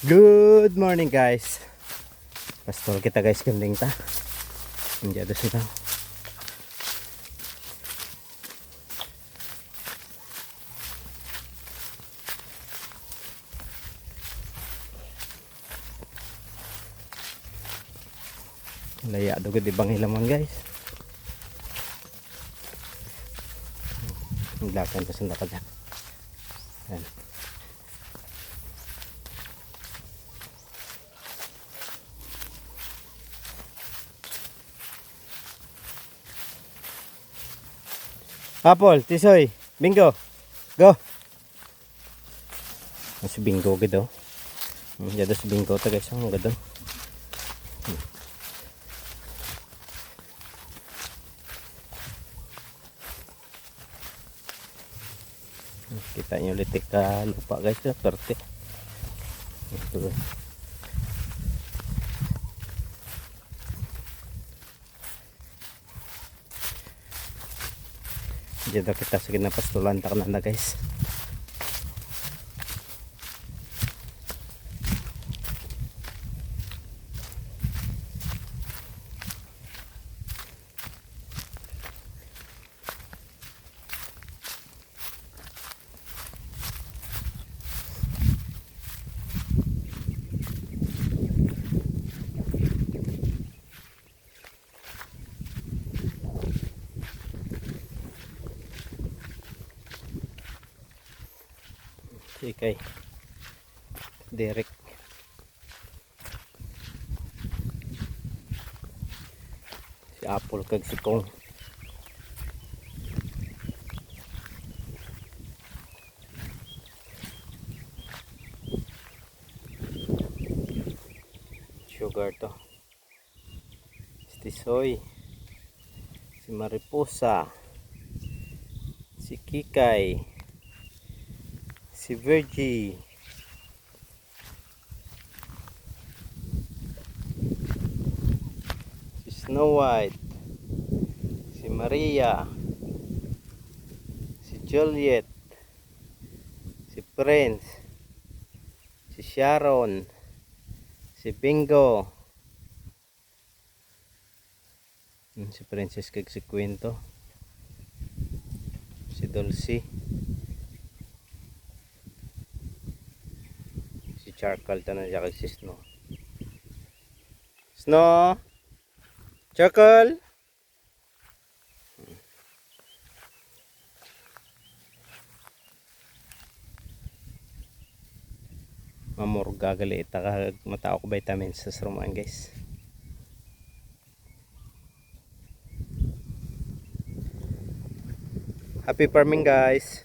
Good morning guys. Pastol kita guys kanding ta. Hindi ada sila. Laya do gid ibang hilaman guys. Hinglakan pa sila ka dyan. Ayan. Apple, Tisoy, Bingo, go! Si Bingo gitu. Jadi si Bingo ta guys, ang gado. Kita nyo ulit ka lupa guys, perte. Ito. Jadi kita segini pastulan tak nanda guys. Si kay Derek si Apple kag si Kong sugar to si Tisoy, si Mariposa, si Kikay, si Virgie, si Snow White, si Maria, si Juliet, si Prince, si Sharon, si Bingo, si Princess kag si Quinto, si Dulcie, si Charcoal tanan siya kag si Snow. Snow, Charcoal. Mamor gagali ita kag matao ko vitamins sa rumaan guys. Happy farming guys.